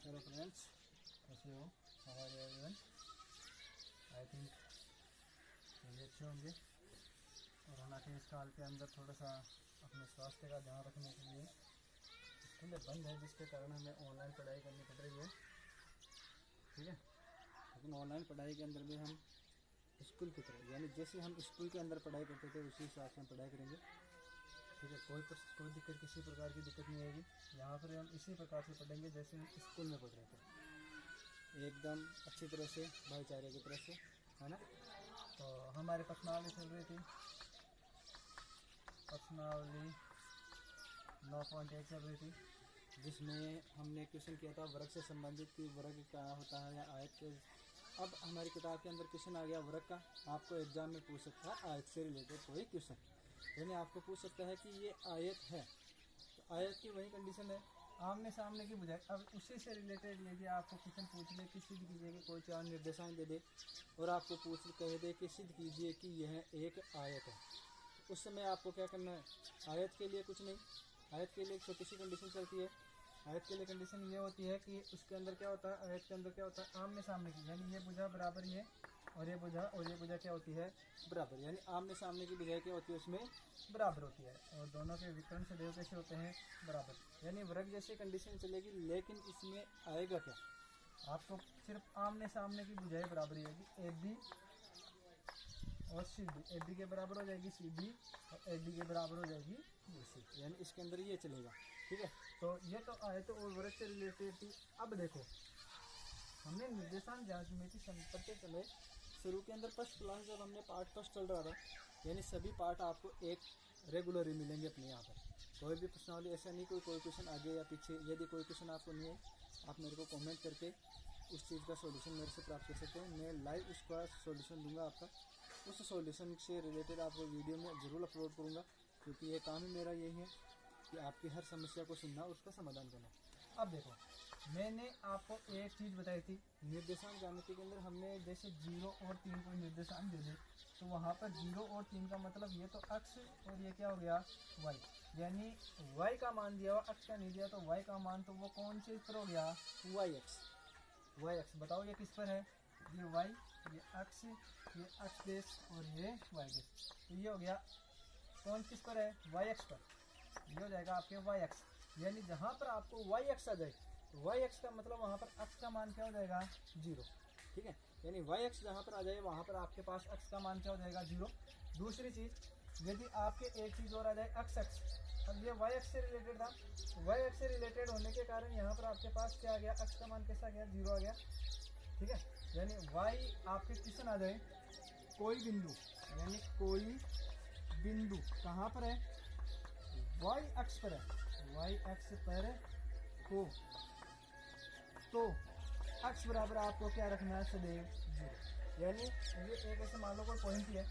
Hello friends, कैसे हो? हमारे एवरीवन आई थिंक ये अच्छे होंगे। कोरोना के इस काल के अंदर थोड़ा सा अपने स्वास्थ्य का ध्यान रखने के लिए स्कूलें बंद है, जिसके कारण हमें ऑनलाइन पढ़ाई करनी पड़ रही है। ठीक है, लेकिन ऑनलाइन पढ़ाई के अंदर भी हम स्कूल की तरह, यानी जैसे हम स्कूल के अंदर पढ़ाई करते थे उसी हिसाब से हम पढ़ाई करेंगे। ठीक है, कोई दिक्कत, किसी प्रकार की दिक्कत नहीं आएगी। यहाँ पर हम इसी प्रकार से पढ़ेंगे जैसे हम स्कूल में पढ़ रहे थे, एकदम अच्छी तरह से, भाईचारे की तरह से, है ना। तो हमारे प्रश्नावली चल रही थी, प्रश्नावली 9.1 चल रही थी, जिसमें हमने क्वेश्चन किया था वर्ग से संबंधित कि वर्ग क्या होता है या आयत के। अब हमारी किताब के अंदर क्वेश्चन आ गया वर्ग का। आपको एग्जाम में पूछ सकता है आयत से रिलेटेड कोई क्वेश्चन, यानी आपको पूछ सकता है कि ये आयत है, तो आयत की वही कंडीशन है, आमने सामने की बुझाई। अब उसी से रिलेटेड यदि आपको क्वेश्चन पूछ ले कि सिद्ध कीजिए कि कोई चार निर्देशांक दे दे और आपको कह दे कि सिद्ध कीजिए कि यह एक आयत है, तो उस समय आपको क्या करना है? आयत के लिए कुछ नहीं, आयत के लिए एक छोटी सी कंडीशन चलती है। आयत के लिए कंडीशन ये होती है कि उसके अंदर क्या होता है, आयत के अंदर क्या होता है, आमने सामने की, यानी ये भुजा बराबर ये और ये भुजा क्या होती है, बराबर, यानी आमने सामने की भुजाएं क्या होती है, उसमें बराबर होती है। और दोनों के विकर्ण सदैव कैसे होते हैं, बराबर, यानी वर्ग जैसी कंडीशन चलेगी। लेकिन इसमें आएगा क्या, आपको सिर्फ आमने सामने की भुजाएं बराबर होगी। ए बी और सी डी, ए बी के बराबर हो जाएगी सी डी और ए डी के बराबर हो जाएगी बी सी, यानी इसके अंदर ये चलेगा। ठीक है, तो ये तो आयत और वर्ग से रिलेटेड थी। अब देखो, हमने निर्देशांक ज्यामिति संपत्ति समय शुरू के अंदर फर्स्ट क्लास जब हमने पार्ट फर्स्ट चल रहा था, यानी सभी पार्ट आपको एक रेगुलर ही मिलेंगे अपने यहाँ पर। कोई भी प्रश्नावली ऐसा नहीं कोई क्वेश्चन आगे या पीछे। यदि कोई क्वेश्चन आपको नहीं है, आप मेरे को कमेंट करके उस चीज़ का सॉल्यूशन मेरे से प्राप्त कर सकते हैं। मैं लाइव उसका सॉल्यूशन दूंगा आपका। उस सॉल्यूशन से रिलेटेड आपको वीडियो में ज़रूर अपलोड करूँगा, क्योंकि ये काम ही मेरा यही है कि आपकी हर समस्या को सुनना, उसका समाधान करना। अब देखो, मैंने आपको एक चीज़ बताई थी, निर्देशांक ज्यामिति के अंदर हमने जैसे 0 और 3 को निर्देशांक दे दे, तो वहाँ पर 0 और 3 का मतलब ये तो अक्ष और ये क्या हो गया, y, यानी y का मान दिया हुआ, अक्ष का नहीं दिया, तो y का मान तो वो कौन से पर हो गया, y अक्ष। बताओ ये किस पर है, ये y, ये अक्ष देश और ये y देश, तो ये हो गया कौन किस पर है, y अक्ष पर। ये हो जाएगा आपके y अक्ष, यानी जहाँ पर आपको y अक्ष आ जाए, तो y अक्ष का मतलब वहाँ पर अक्ष का मान क्या हो जाएगा, 0। ठीक है, यानी y अक्ष जहाँ पर आ जाए वहाँ पर आपके पास अक्ष का मान क्या हो जाएगा, 0। दूसरी चीज़, यदि आपके एक चीज़ और आ जाए अक्ष। अब ये y अक्ष से रिलेटेड था, y अक्ष से रिलेटेड होने के कारण यहाँ पर आपके पास क्या आ गया, अक्ष का मान कैसा आ गया, 0 आ गया। ठीक है, यानी y आपके किशन आ जाए कोई बिंदु, यानी कोई बिंदु कहाँ पर है, y अक्ष पर है, y अक्ष पर हो, तो अक्ष बराबर आपको क्या रखना है, सदैव 0। यानी ये एक ऐसे मान लो कोई पॉइंट ही है,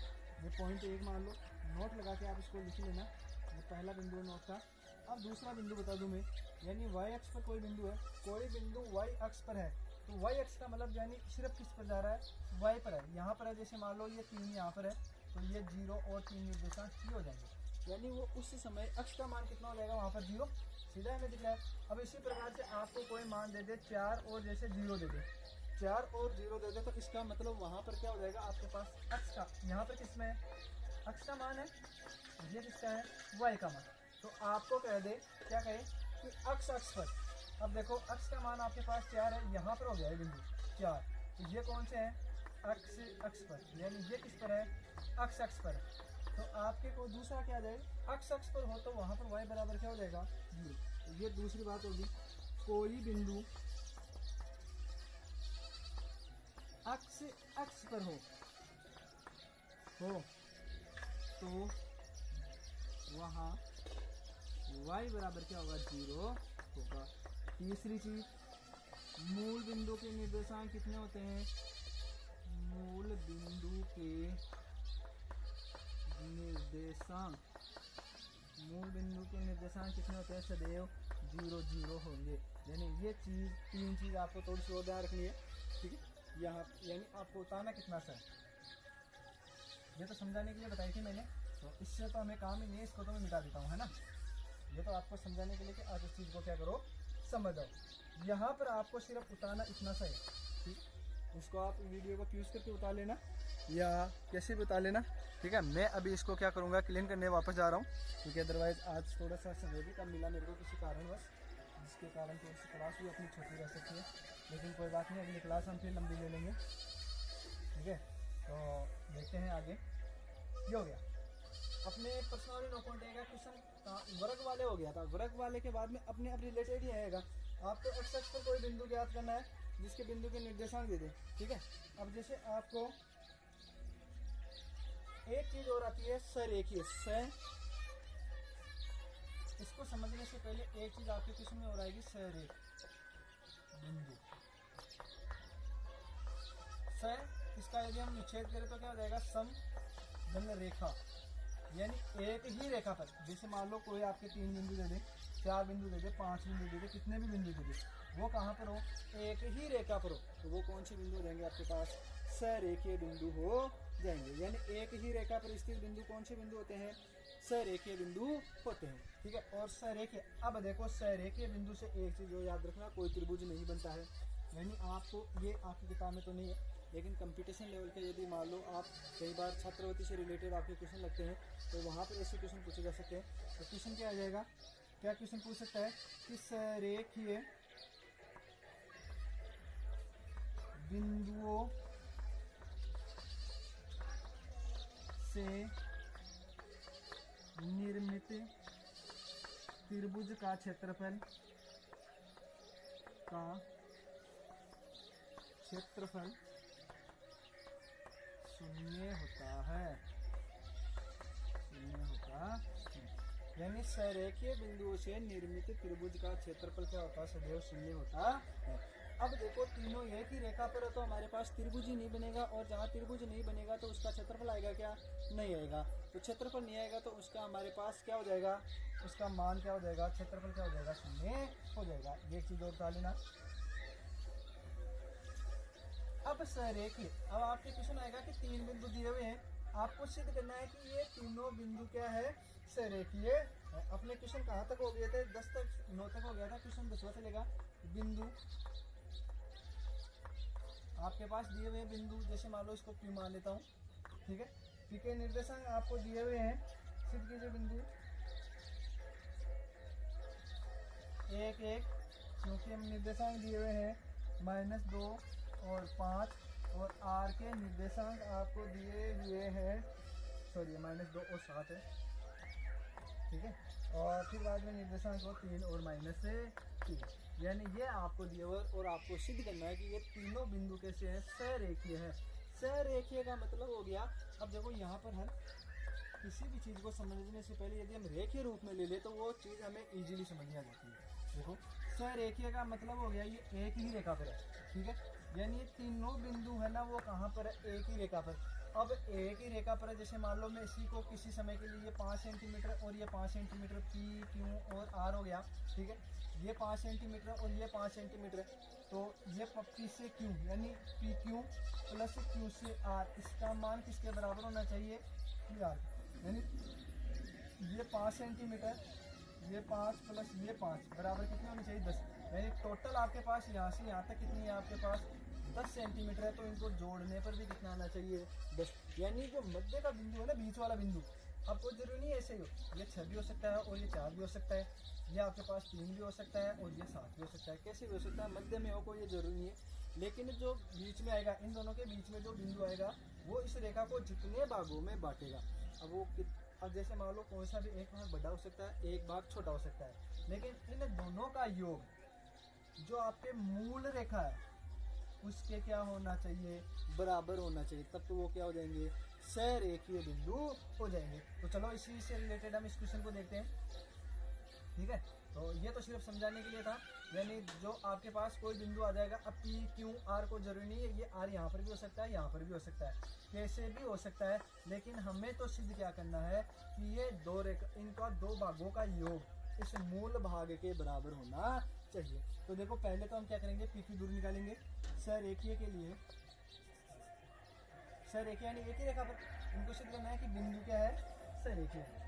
ये पॉइंट 1 मान लो, नोट लगा के आप इसको लिख लेना, ये पहला बिंदु नोट का। अब दूसरा बिंदु बता दूं मैं, यानी y अक्ष पर कोई बिंदु है, कोई बिंदु y अक्ष पर है, तो y अक्ष का मतलब यानी सिर्फ किस पर जा रहा है, y पर है, यहाँ पर है। जैसे मान लो ये 3 यहाँ पर है, तो ये 0 और 3 निर्देशांक ये हो जाएंगे, यानी वो उस समय अक्ष का मान कितना हो जाएगा, वहाँ पर 0, सीधा हमें दिख रहा है। अब इसी प्रकार से आपको कोई मान दे दे 4 और जैसे 0 दे दे, 4 और 0 दे दे, तो इसका मतलब वहाँ पर क्या हो जाएगा आपके पास अक्ष का, यहाँ पर किसमें है, अक्ष का मान है, ये किसका है, y का मान। तो आपको कह दे, क्या कहे कि अक्ष पर। अब देखो अक्ष का मान आपके पास 4 है, यहाँ पर हो गया है बिंदु 4, तो ये कौन से है, अक्ष पर, यानी ये किस पर है, अक्ष पर। तो आपके को दूसरा क्या जाए, अक्ष पर हो तो वहाँ पर y बराबर क्या हो जाएगा, 0। ये दूसरी बात होगी, कोई बिंदु अक्ष पर हो तो वहाँ y बराबर क्या होगा, 0 होगा। तीसरी चीज, मूल बिंदु के निर्देशांक कितने होते हैं, मूल बिंदु के निर्देशांक कितने होते हैं, सदैव 0 0 होंगे। यानी ये चीज, 3 चीज आपको थोड़ी सी और ध्यान रखनी है। ठीक है, यहाँ यानी आपको उतारना कितना सा है, ये तो समझाने के लिए बताई थी मैंने, तो इससे तो हमें काम ही नहीं है, इसको तो मैं मिटा देता हूँ, है ना। ये तो आपको समझाने के लिए कि आप इस चीज़ को क्या करो, समझ जाओ। यहाँ पर आपको सिर्फ उतारना इतना सा है, ठीक, इसको आप वीडियो को यूज़ करके उतार लेना या कैसे भी उतार लेना, ठीक है। मैं अभी इसको क्या करूँगा, क्लीन करने वापस जा रहा हूँ, क्योंकि अदरवाइज़ आज थोड़ा सा समय भी कम मिला मेरे को किसी कारणवश, जिसके कारण थोड़ी सी क्लास भी अपनी छोटी रह सकती है, लेकिन कोई बात नहीं, अगली क्लास हम फिर लंबी ले लेंगे, ठीक है। तो देखते हैं आगे। ये हो गया अपने पर्सनल नो कॉन्टेक्ट का क्वेश्चन, वर्ग वाले हो गया था। वर्ग वाले के बाद में अपने अब रिलेटेड ही आएगा। आपको एक्स अक्ष पर कोई बिंदु ज्ञात करना है जिसके बिंदु के निर्देशांक दे दें, ठीक है। अब जैसे आपको एक चीज और आती है सरेखीय, इसको समझने से पहले एक चीज आपके क्वेश्चन में और आएगी, सरेख बिंदु। इसका यदि हम निषेध करें तो क्या हो जाएगा, समधन रेखा, यानी एक ही रेखा पर, जैसे मान लो कोई आपके 3 बिंदु दे दे, 4 बिंदु दे दे, 5 बिंदु दे दे, कितने भी बिंदु दे दे, वो कहाँ पर हो, एक ही रेखा पर हो, तो वो कौन से बिंदु हो जाएंगे आपके पास, सरेखीय बिंदु हो जाएंगे। यानी एक ही रेखा पर स्थित बिंदु कौन से बिंदु होते हैं, सरेखीय बिंदु होते हैं, ठीक है। और सरेखीय, अब देखो सरेखीय बिंदु से एक चीज जो याद रखना, कोई त्रिभुज नहीं बनता है। यानी आपको ये आपकी किताब में तो नहीं है, लेकिन कंपटीशन लेवल के यदि मान लो आप कई बार छात्रवृत्ति से रिलेटेड आपके क्वेश्चन लगते हैं, तो वहाँ पर ऐसे क्वेश्चन पूछे जा सकते हैं। तो क्वेश्चन क्या आ जाएगा, क्या क्वेश्चन पूछ सकता है कि सरेखीय बिंदुओं से निर्मित त्रिभुज का क्षेत्रफल शून्य होता है, यानी सरेखीय बिंदुओं से निर्मित त्रिभुज का क्षेत्रफल क्या होता है, सदैव शून्य होता है। अब देखो तीनों एक ही रेखा पर है तो हमारे पास त्रिभुज ही नहीं बनेगा, और जहाँ त्रिभुज नहीं बनेगा तो उसका क्षेत्रफल आएगा क्या, नहीं आएगा। तो क्षेत्रफल नहीं आएगा तो उसका हमारे पास क्या हो जाएगा, उसका मान क्या हो जाएगा, क्षेत्रफल क्या हो जाएगा, शून्य हो जाएगा। ये चीज और बता लेना। अब सरेखीय, अब आपके क्वेश्चन आएगा कि 3 बिंदु दिए हुए हैं, आपको सिद्ध करना है कि ये तीनों बिंदु क्या है, सरेखीय। अपने क्वेश्चन कहाँ तक हो गए थे, 10 तक 9 तक हो गया था क्वेश्चन, 10वां चलेगा। बिंदु आपके पास दिए हुए बिंदु, जैसे मान लो इसको P मान लेता हूँ, ठीक है। P के निर्देशांक आपको दिए हुए हैं, सिद्ध कीजिए बिंदु 1 1, क्योंकि हम निर्देशांक दिए हुए हैं -2 और 5, और R के निर्देशांक आपको दिए हुए हैं, सॉरी -2 और 7 है, ठीक है। और फिर बाद में निर्देशांक हो 3 और -3, यानी ये आपको दिया हुआ और आपको सिद्ध करना है कि ये तीनों बिंदु कैसे हैं, सरेखीय है। सरेखीय का मतलब हो गया, अब देखो यहाँ पर हम किसी भी चीज़ को समझने से पहले यदि हम रेखीय रूप में ले ले तो वो चीज़ हमें इजीली समझ में आ जाती है। देखो सरेखीय का मतलब हो गया ये एक ही रेखा पर है, ठीक है। यानी ये तीनों बिंदु है ना, वो कहाँ पर है, एक ही रेखा पर। अब एक ही रेखा पर है, जैसे मान लो मैं इसी को किसी समय के लिए ये 5 सेंटीमीटर और ये 5 सेंटीमीटर P, Q और R हो गया, ठीक है। ये 5 सेंटीमीटर और ये 5 सेंटीमीटर है, तो ये P से Q यानी PQ प्लस Q से R, इसका मान किसके बराबर होना चाहिए, PR, यानी ये 5 सेंटीमीटर, ये 5 प्लस ये 5 बराबर कितने होने चाहिए, 10। यानी टोटल आपके पास यहाँ से यहाँ तक कितनी है आपके पास, 10 सेंटीमीटर है, तो इनको जोड़ने पर भी कितना आना चाहिए, 10। यानी जो मध्य का बिंदु है ना, बीच वाला बिंदु, आपको जरूरी नहीं ऐसे ही हो, ये 6 भी हो सकता है और ये 4 भी हो सकता है, ये आपके पास 3 भी हो सकता है और ये 7 भी हो सकता है, कैसे भी हो सकता है, मध्य में हो कोई ये जरूरी नहीं है। लेकिन जो बीच में आएगा, इन दोनों के बीच में जो बिंदु आएगा वो इस रेखा को जितने भागों में बांटेगा। अब वो अब जैसे मान लो कौन सा भी एक भाग बड़ा हो सकता है, एक भाग छोटा हो सकता है, लेकिन इन दोनों का योग जो आपके मूल रेखा है उसके क्या होना चाहिए, बराबर होना चाहिए, तब तो वो क्या हो जाएंगे, सरेखीय बिंदु हो जाएंगे। तो चलो इसी से रिलेटेड हम इस क्वेश्चन को देखते हैं, ठीक है। तो ये तो सिर्फ समझाने के लिए था, यानी जो आपके पास कोई बिंदु आ जाएगा, अब P Q R को जरूरी नहीं है, ये R यहाँ पर भी हो सकता है, यहाँ पर भी हो सकता है, कैसे भी हो सकता है, लेकिन हमें तो सिद्ध क्या करना है कि ये दो रेखा, इनका दो भागों का योग इस मूल भाग के बराबर होना चाहिए। तो देखो पहले तो हम क्या करेंगे, P की दूरी निकालेंगे सरेखीय के लिए, सरेखीय यानी एक ही रेखा पर, इनको सिद्ध करना है कि बिंदु क्या है, सरेखीय है,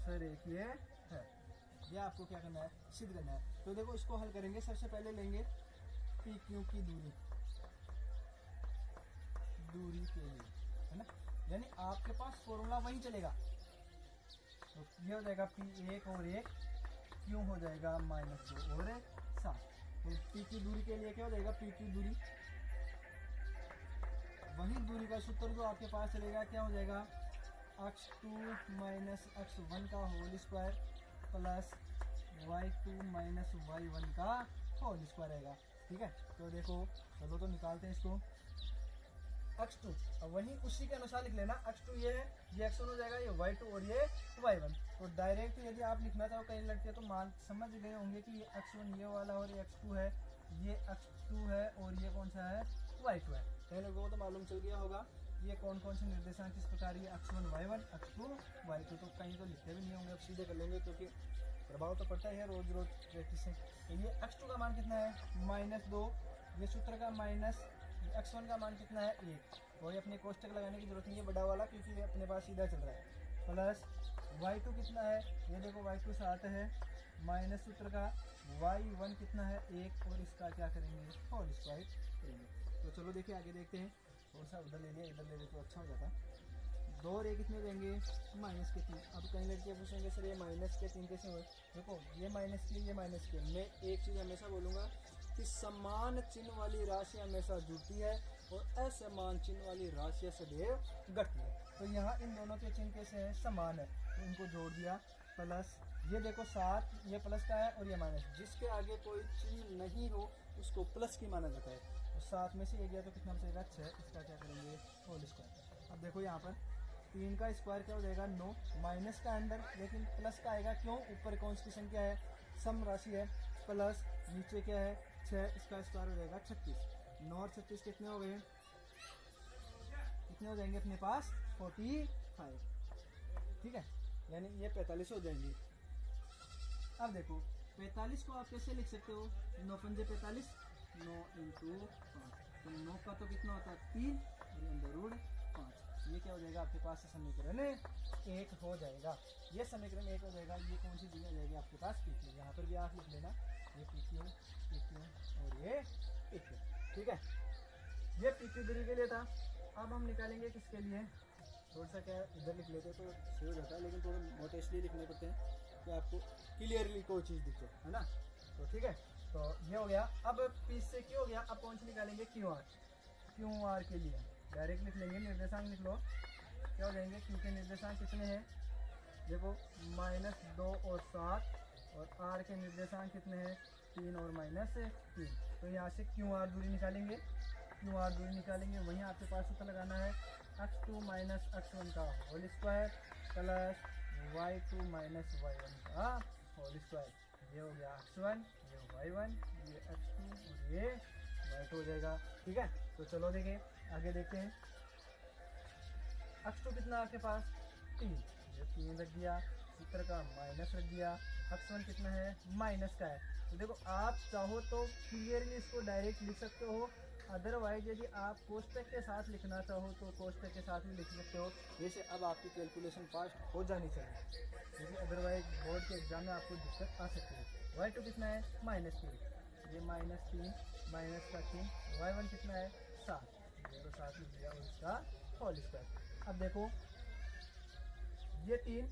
सरेखीय है। ये आपको क्या करना है, सिद्ध करना है। तो देखो इसको हल करेंगे, सबसे पहले लेंगे पी क्यू की दूरी के लिए, है ना, यानी आपके पास फॉर्मूला वही चलेगा। तो ये हो जाएगा P1 और 1, क्यों हो जाएगा -2 और 7। तो P की दूरी के लिए क्या हो जाएगा, P की दूरी, वही दूरी का सूत्र जो आपके पास चलेगा, क्या हो जाएगा, x2 माइनस x1 का whole square plus y2 minus y1 का होल स्क्वायर रहेगा। ठीक है, तो देखो चलो तो निकालते हैं इसको। x2 अब वही उसी के अनुसार लिख लेना, x2 ये है, ये x1 हो जाएगा, ये y2 और ये y1। तो डायरेक्ट यदि आप लिखना चाहो कहीं लड़के तो मान समझ गए होंगे कि ये x1 ये वाला और ये x2 है, ये x2 है और ये कौन सा है, y2 है। कई लोगों को तो मालूम चल गया होगा ये कौन कौन से निर्देशांक किस प्रकार, ये x1 y1 x2 y2। तो कहीं तो लिखते भी नहीं होंगे, अब सीधे कर लेंगे क्योंकि प्रभाव तो पड़ता है रोज रोज प्रैक्टिस से। तो ये x2 का मान कितना है, -2, ये सूत्र का माइनस x1 का मान कितना है, 1। वही अपने कोष्टक लगाने की जरूरत नहीं है बड़ा वाला, क्योंकि ये अपने पास सीधा चल रहा है। प्लस y2 कितना है, ये देखो y2 7 है, माइनस सूत्र का y1 कितना है, 1, और इसका क्या करेंगे, होल स्क्वायर करेंगे। तो चलो देखिए आगे देखते हैं। थोड़ा सा उधर ले लिया, इधर ले लिया तो अच्छा हो जाता। 2 और 1 कितने देंगे, -3। अब कई लड़के पूछेंगे सर ये -3 कैसे हुए। देखो ये -3 ये -3, मैं एक चीज़ हमेशा बोलूँगा कि समान चिन्ह वाली राशि हमेशा जुड़ती है और असमान चिन्ह वाली राशि सदैव घटती है। तो यहाँ इन दोनों के चिन्ह कैसे हैं, समान है, तो इनको जोड़ दिया। प्लस ये देखो 7, ये प्लस का है और ये माइनस, जिसके आगे कोई चिन्ह नहीं हो उसको प्लस की माना जाता है। तो 7 में से 1 गया तो कितना बचेगा, 6, इसका क्या करेंगे, होल स्क्वायर। अब देखो यहाँ पर 3 का स्क्वायर क्या हो जाएगा, 9, माइनस का अंदर लेकिन प्लस का आएगा, क्यों, ऊपर कौन सी संख्या है, सम राशि है, प्लस नीचे क्या है 6, इसका स्क्वायर हो जाएगा 36। 9 और 36 कितने हो गए, कितने हो जाएंगे अपने पास, 45। ठीक है, यानी ये 45 हो जाएंगे। अब देखो 45 को आप कैसे लिख सकते हो, 9 पंजे 45, 9 × 5, तो 9 का तो कितना होता है 3 और अंदर 5। ये क्या हो जाएगा आपके पास, समीकरण 1 हो जाएगा। ये समीकरण 1 हो जाएगा। ये कौन सी चीज़ हो जाएगी आपके पास, PQ। यहाँ पर भी आप लिख लेना, ये PQ और ये PQ। ठीक है, ये PQ दूरी के लिए था। अब हम निकालेंगे किसके लिए, थोड़ा सा क्या इधर लिख लेते तो सही हो जाता है, लेकिन थोड़ा मोटेस्टली लिखने पड़ते हैं कि आपको क्लियरली कोई चीज़ दिखे, है ना। तो ठीक है, तो ये हो गया। अब P से Q हो गया, अब कौन सी निकालेंगे, QR के लिए डायरेक्ट लिख लेंगे, निर्देशांक लिख लो, क्या हो जाएंगे, Q के निर्देशांक कितने हैं, देखो -2 और 7, और R के निर्देशांक कितने हैं, 3 और -3। तो यहाँ से QR दूरी निकालेंगे, वहीं आपके पास सूत्र लगाना है, x2 माइनस x1 का whole square plus y2 minus y1 का होल स्क्वायर। ये हो गया x1, ये y1, ये x2 और ये y2 हो जाएगा। ठीक है, तो चलो देखें आगे देखते हैं। x2 कितना आपके पास 3, ये 3 रख दिया, सूत्र का माइनस रख दिया। x1 कितना है, माइनस का है। तो देखो आप चाहो तो क्लियरली इसको डायरेक्ट लिख सकते हो, अदरवाइज यदि आप कोष्टक के साथ लिखना चाहो तो कोष्टक के साथ भी लिख सकते हो। जैसे अब आपकी कैलकुलेशन फास्ट हो जानी चाहिए, क्योंकि अदरवाइज बोर्ड के एग्जाम में आपको दिक्कत आ सकती है। y2 कितना है, -3, ये -3 माइनस का 3, y1 कितना है 7, ये तो 7 लिख दिया और इसका होल स्क्वायर। अब देखो ये 3,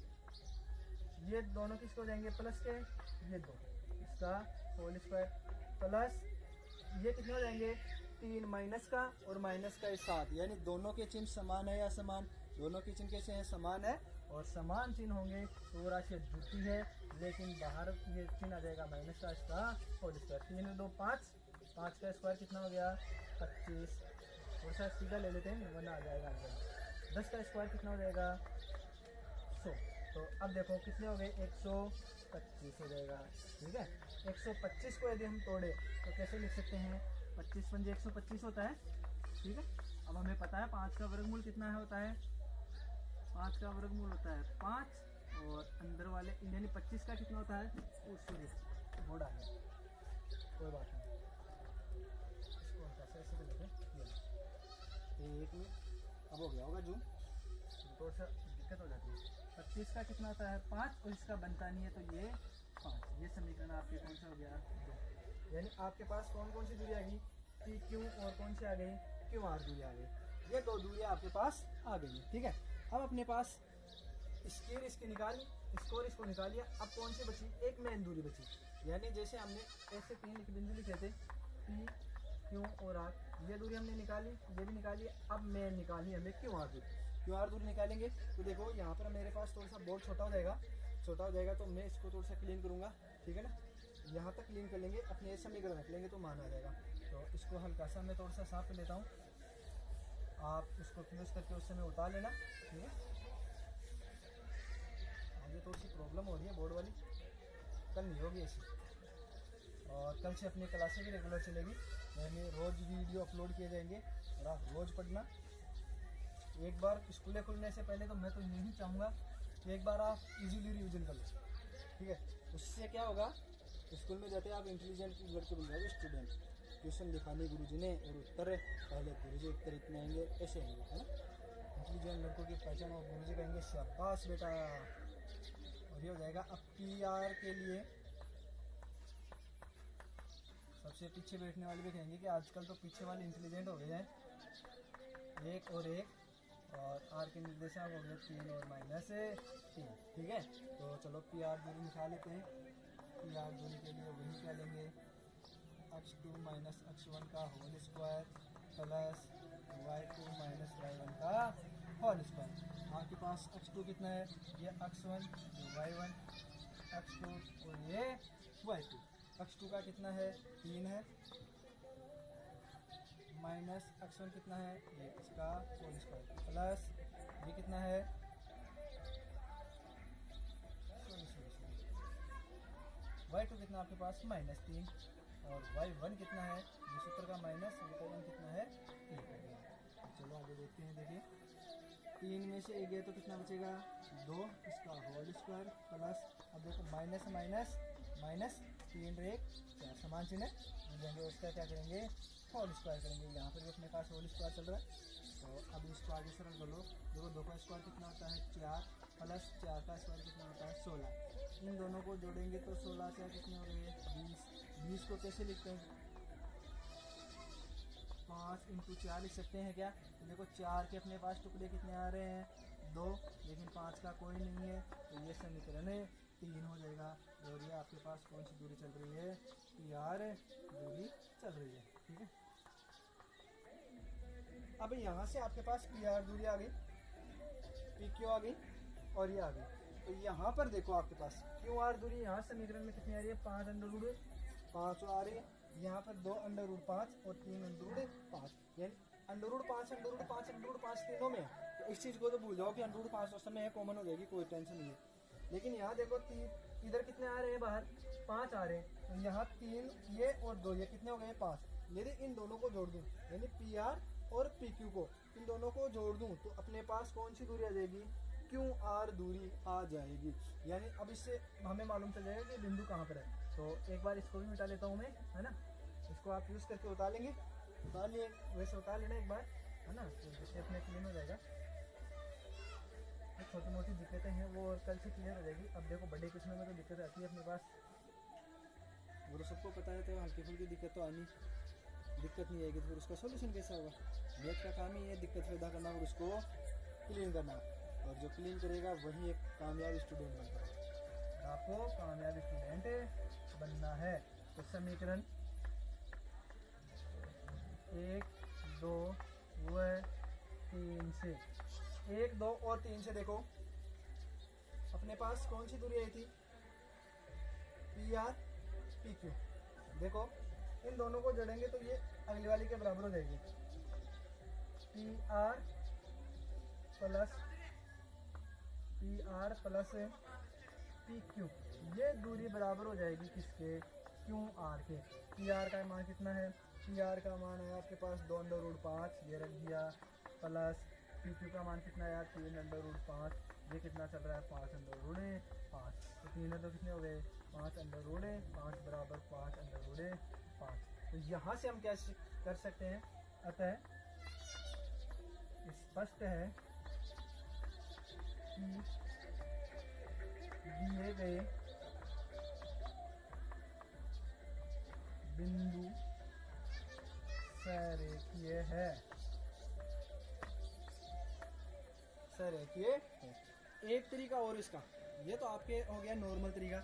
ये दोनों किसको देंगे, प्लस के, ये 2, इसका होल स्क्वायर प्लस ये कितने हो जाएंगे, 3 माइनस का और माइनस का 7, यानी दोनों के चिन्ह समान है या समान, दोनों के चिन्ह कैसे हैं, समान है। और समान चिन्ह होंगे तो राशि जुड़ती है, लेकिन बाहर ये चिन्ह आ जाएगा माइनस का, इसका होल स्क्वायर। 3 और 2 5, 5 का स्क्वायर कितना हो गया 25, और शायद सीधा ले लेते हैं वरना आ जाएगा अंदर। 10 का स्क्वायर कितना हो जाएगा 100। तो अब देखो कितने हो गए 125 हो जाएगा। ठीक है, 125 को यदि हम तोड़े तो कैसे लिख सकते हैं, 25 पंजे 125 होता है। ठीक है, अब हमें पता है 5 का वर्गमूल कितना है, होता है 5 का वर्गमूल होता है 5, और अंदर वाले यानी 25 का कितना होता है, उससे मोड़ आ गया, कोई बात नहीं, इसको हम कैसे ऐसे कर लेते हैं, एक में अब हो गया होगा जूम, थोड़ा सा दिक्कत हो जाती है। 25 का कितना होता है 5 और इसका बनता नहीं है तो ये 5। ये समीकरण आपके कौन सा हो गया 2। यानी आपके पास कौन कौन सी दूरी आ गई पी क्यू और कौन सी आ गई क्यू आर दूरी आ गई। ये 2 दूरियाँ आपके पास आ गई है। ठीक है, अब अपने पास स्केल इसकी निकाली, स्कोर इसको निकाल लिया। अब कौन सी बची एक मेन दूरी बची। यानी जैसे हमने ऐसे 3 बिंदु लिखे थे पी क्यू और आर, ये दूरी हमने निकाली, ये भी निकाली। अब मेन निकालनी हमें क्यू आर दूरी। क्यू आर दूरी निकालेंगे तो देखो यहाँ पर मेरे पास थोड़ा सा बोर्ड छोटा हो जाएगा तो मैं इसको थोड़ा सा क्लीन करूँगा। ठीक है ना, यहाँ तक क्लीन कर लेंगे, अपने समीकरण रख लेंगे तो मान आ जाएगा। तो इसको हल्का सा मैं थोड़ा सा साफ कर लेता हूँ, आप इसको फ्यूज़ करके उससे मैं उतार लेना। ठीक है, आगे थोड़ी सी प्रॉब्लम हो रही है बोर्ड वाली, कल नहीं होगी ऐसी। और कल से अपनी क्लासें भी रेगुलर चलेगी, यानी रोज़ वीडियो अपलोड किए जाएंगे और आप रोज़ पढ़ना। एक बार स्कूलें खुलने से पहले तो मैं तो यही चाहूँगा कि एक बार आप इजीली रिविजन कर लो। ठीक है, उससे क्या होगा स्कूल में जाते आप इंटेलिजेंट लड़के बन जाओगे स्टूडेंट। क्वेश्चन लिखाने गुरुजी ने और उत्तर पहले गुरुजी उत्तर इतने आएंगे, ऐसे आएंगे, है ना। इंटेलिजेंट लड़कों की पहचान और गुरुजी कहेंगे शाबाश बेटा, और ये हो जाएगा। अब पी आर के लिए सबसे पीछे बैठने वाले भी कहेंगे कि आजकल तो पीछे वाले इंटेलिजेंट हो गए हैं, 1 और 1, और आर के निर्देशांक हो गए 3 और -3। ठीक है, तो चलो पी आर दूरी निकाल लेते हैं। पी आर दूरी के लिए वही क्या लेंगे x2 - x1 का whole square plus y2 - y1 का होल स्क्वायर। आपके पास x2 कितना है, ये x1, ये y1, x2 और ये y2। x2 का कितना है 3 है, माइनस x1 कितना है ये इसका होल स्क्वायर, प्लस ये कितना है y2 कितना आपके पास -3, और y1 कितना है ये सूत्र का माइनस y1 कितना है 3। चलो आगे देखते हैं। देखिए 3 में से 1 गया तो कितना बचेगा 2, इसका होल स्क्वायर प्लस, अब देखो माइनस माइनस माइनस 3 और 1 4 समान चिन्ह मिल जाएंगे, उसका क्या करेंगे होल स्क्वायर करेंगे। यहाँ पर भी अपने पास होल स्क्वायर चल रहा है, तो अब इसको आगे सरल कर लो। देखो 2 का स्क्वायर कितना होता है 4, प्लस 4 का स्क्वायर कितना होता है 16। इन दोनों को जोड़ेंगे तो 16 से कितने हो गए 20। 20 को कैसे लिखते हैं 5 × 4 लिख सकते हैं क्या। तो देखो 4 के अपने पास टुकड़े कितने आ रहे हैं 2, लेकिन 5 का कोई नहीं है, तो ये समीकरण 3 हो जाएगा। और ये आपके पास कौन सी दूरी चल रही है पी आर दूरी चल रही है। ठीक है, अब यहाँ से आपके पास पी आर दूरी आ गई, पी क्यू आ गई और ये आ गई। तो यहाँ पर देखो आपके पास क्यू आर दूरी यहाँ समीकरण में कितनी आ रही है 5√5 आ रही है। यहाँ पर 2√5 और 3√5, यानी √5 तीनों में। तो इस चीज़ को तो भूल जाओ कि √5 उस समय कॉमन हो जाएगी, कोई टेंशन नहीं है। लेकिन यहाँ देखो 3 इधर कितने आ रहे हैं बाहर 5 आ रहे हैं, तो यहाँ 3 ये और 2 ये कितने हो गए 5। यदि इन दोनों को जोड़ दूँ यानी पी आर और पी क्यू को इन दोनों को जोड़ दूँ तो अपने पास कौन सी दूरी आ जाएगी क्यू आर दूरी आ जाएगी। यानी अब इससे हमें मालूम चल जाएगा कि बिंदु कहाँ पर है। तो एक बार इसको भी मिटा लेता हूँ मैं, है ना। इसको आप यूज़ करके उतार लेंगे, उतार लिए वैसे उतार लेना एक बार, है ना, तो जिससे अपने क्लीन हो जाएगा। छोटी मोटी दिक्कतें हैं वो कल से क्लियर हो जाएगी। अब देखो बड़े किस्मों में तो दिक्कत आती है अपने पास, वो तो सबको पता है, तो हल्की फुल्की दिक्कत तो आनी, दिक्कत नहीं आएगी तो फिर उसका सोल्यूशन कैसे होगा। मैथ का काम ही है दिक्कत पैदा करना और उसको क्लीन करना, और जो क्लीन करेगा वही एक कामयाब स्टूडेंट बनता है। आपको कामयाब स्टूडेंट बनना है। तो समीकरण 1, 2 व 3 से 1, 2 और 3 से देखो अपने पास कौन सी दूरी आई थी पी आर पी क्यू। देखो इन दोनों को जोड़ेंगे तो ये अगली वाली के बराबर हो जाएगी, P R plus P Q. ये दूरी बराबर हो जाएगी किसके क्यू आर के। पी आर का मान कितना है, पी आर का मान है आपके पास 2√5 ये रख दिया, प्लस पी क्यू का मान कितना है यार 3√5, ये कितना चल रहा है 5√5। तो 3 तो कितने हो गए 5√5 बराबर 5√5। तो यहाँ से हम क्या कर सकते हैं, अतः स्पष्ट है कि दिए गए बिंदु सरेखीय है, सरेखीय है। एक तरीका और इसका, ये तो आपके हो गया नॉर्मल तरीका।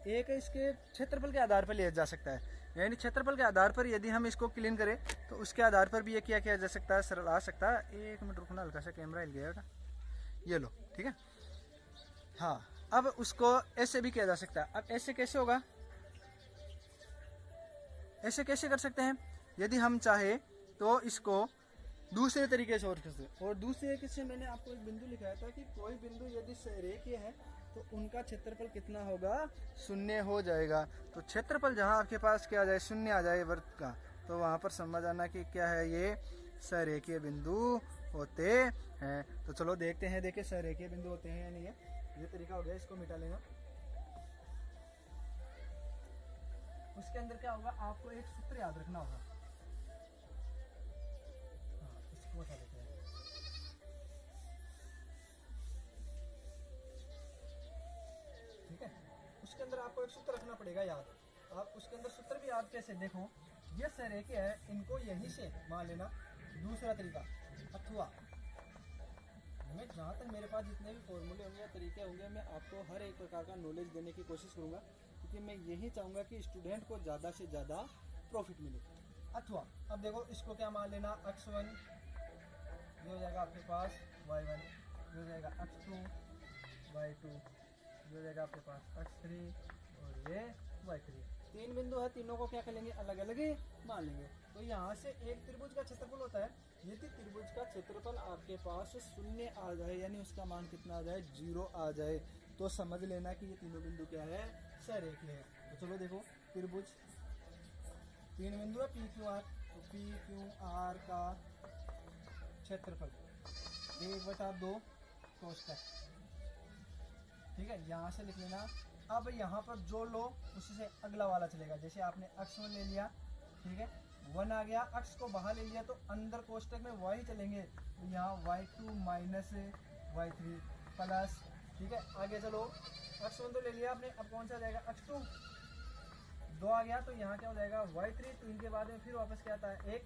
एक इसके क्षेत्रफल के आधार पर लिया जा सकता है, यानी क्षेत्रफल के आधार पर यदि हम इसको क्लीन करें तो उसके आधार पर भी ये क्या किया जा सकता है, सरल आ सकता है। एक मिनट रुकना, हल्का सा कैमरा हिल गया बेटा, ये लो, ठीक है। हाँ, अब उसको ऐसे भी किया जा सकता है। अब ऐसे कैसे होगा, ऐसे कैसे कर सकते हैं, यदि हम चाहे तो इसको दूसरे तरीके से और कर सकते। और दूसरे तरीके से मैंने आपको एक बिंदु लिखाया था कि कोई बिंदु यदि सरेखीय है तो उनका क्षेत्रफल कितना होगा, शून्य हो जाएगा। तो क्षेत्रफल जहाँ आपके पास क्या आ जाए, शून्य आ जाए वर्ग का, तो वहाँ पर समझ आना कि क्या है, ये सरेखीय बिंदु होते हैं। तो चलो देखते हैं, देखिए सरेखीय बिंदु होते हैं या नहीं है। ये तरीका हो गया, इसको मिटा लेना। उसके अंदर क्या होगा, आपको एक सूत्र याद रखना होगा। हाँ, इसको उठा लेते हैं। ठीक है, उसके अंदर आपको एक सूत्र रखना पड़ेगा याद। आप उसके अंदर सूत्र भी याद कैसे, देखो ये सरेखीय है, इनको यहीं से मान लेना। दूसरा तरीका, अथवा मैं जहाँ तक मेरे पास जितने भी फॉर्मूले होंगे या तरीके होंगे, मैं आपको हर एक प्रकार का नॉलेज देने की कोशिश करूँगा, क्योंकि मैं यही चाहूँगा कि स्टूडेंट को ज़्यादा से ज़्यादा प्रॉफिट मिले। अथवा अब देखो, इसको क्या मान लेना, x1 ये हो जाएगा आपके पास y1, ये हो जाएगा x2 y2, ये हो जाएगा आपके पास x3 और ये y3। तीन बिंदु है, तीनों को क्या कर लेंगे, अलग अलग ही मान लेंगे। तो यहाँ से एक त्रिभुज का क्षेत्रफल होता है, यदि त्रिभुज का क्षेत्रफल आपके पास शून्य आ जाए, यानी उसका मान कितना आ जाए, 0 आ जाए, तो समझ लेना कि ये तीनों बिंदु क्या है, सरेखीय है। तो चलो देखो, त्रिभुज तीन बिंदु है पी क्यू आर, तो पी क्यू आर का क्षेत्रफल 1/2 कोष्टक, ठीक है, यहाँ से लिख लेना। अब यहाँ पर जो लो उसी से अगला वाला चलेगा। जैसे आपने x1 ले लिया, ठीक है, 1 आ गया, x को बाहर ले लिया तो अंदर कोष्टक में y चलेंगे, तो यहाँ y2 माइनस y3 प्लस, ठीक है। आगे चलो, x1 तो ले लिया आपने, अब कौन सा आ जाएगा, x2 2 आ गया, तो यहाँ क्या हो जाएगा y3, 3 के बाद में फिर वापस क्या आता है 1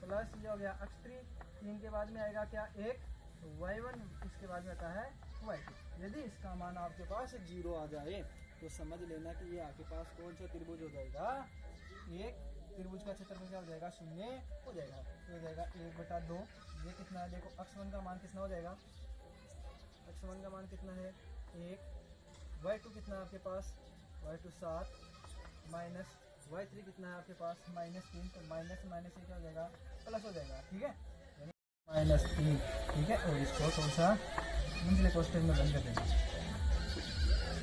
प्लस, ये हो गया x3, 3 के बाद में आएगा क्या 1 y1, इसके बाद में आता है y2। यदि इसका मान आपके पास 0 आ जाए तो समझ लेना कि ये आपके पास कौन सा त्रिभुज हो जाएगा, एक त्रिभुज का क्षेत्रफल क्या हो जाएगा, शून्य हो जाएगा। तो हो जाएगा 1/2, ये कितना है, देखो x1 का मान कितना हो जाएगा, x1 का मान कितना है 1, y2 कितना है आपके पास, y2 7 माइनस y3 कितना है आपके पास -3, तो माइनस माइनस ये क्या हो जाएगा, प्लस हो जाएगा, ठीक है, -3, ठीक है। और इसको थोड़ा सा निचले कोष्टक में बंद कर देंगे,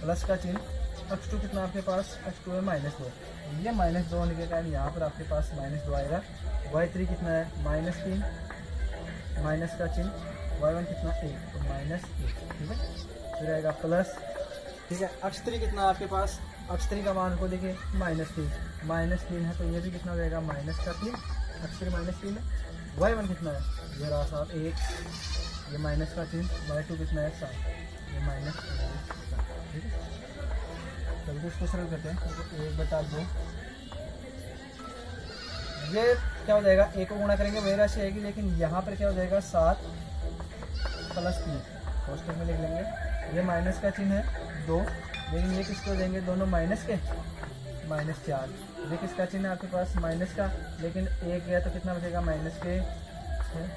प्लस का चिन्ह। x2 कितना आपके पास, x2 है -2, ये -2 होने के कारण यहाँ पर आपके पास -2 आएगा। y3 कितना है -3, माइनस का चिन्ह, y1 कितना 1, तो -1, ठीक है, फिर आएगा प्लस, ठीक है। x3 कितना आपके पास, x3 का मान को देखिए -3 है, तो ये भी कितना हो जाएगा -3, x3 -3 है। y1 कितना है, ये रहा साहब 1, ये माइनस का चिन्ह, y2 कितना है 7, ये -7, ठीक है। जल्दी इसको सरल करते हैं, तो 1/2, ये क्या हो जाएगा, 1 को गुणा करेंगे वही राशि आएगी, लेकिन यहाँ पर क्या हो जाएगा 7 + 3, कोष्टक में लिख लेंगे। ये माइनस का चिन्ह है 2, लेकिन ये किसके हो जाएंगे, दोनों माइनस के, -4। ये किसका चिन्ह है आपके पास, माइनस का, लेकिन 1 गया तो कितना बचेगा, माइनस के 6,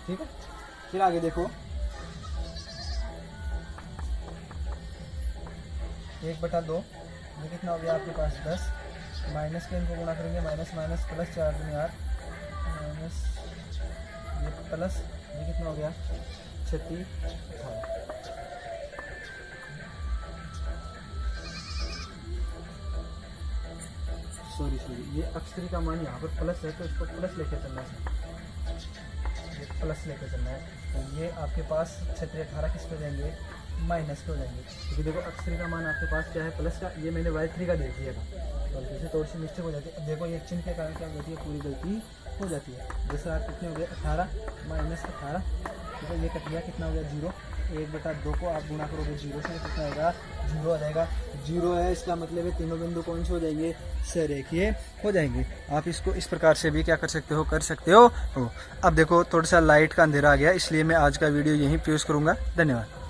ठीक है। फिर आगे देखो, 1/2, ये कितना हो गया आपके पास 10, माइनस के इनको गुणा करेंगे, माइनस माइनस प्लस 4 दूनी 8, माइनस ये प्लस, ये कितना हो गया 36, सॉरी ये x3 का मान यहाँ पर प्लस है, तो इसको प्लस लेके चलना है, ये प्लस लेके चलना है। तो ये आपके पास 36 18 किस पे जाएंगे, माइनस पे हो जाएंगे, क्योंकि देखो x3 का मान आपके पास क्या है, प्लस का, ये मैंने y3 का देख लिया था, गलती से थोड़ी सी मिस्टेक हो जाती है। अब देखो ये चिन्ह के कारण क्या होती है, पूरी गलती हो जाती है। जैसे आप कितने हो गए 18 -18, ठीक है, ये कट गया, कितना हो गया 0, 1/2 को आप गुणा करोगे 0 से, कितना आएगा 0 आ जाएगा। 0 है इसका मतलब है तीनों बिंदु कौन से हो जाएंगे, सरेखीय हो जाएंगे। आप इसको इस प्रकार से भी क्या कर सकते हो, कर सकते हो। अब देखो थोड़ा सा लाइट का अंधेरा आ गया, इसलिए मैं आज का वीडियो यहीं पेश करूँगा। धन्यवाद।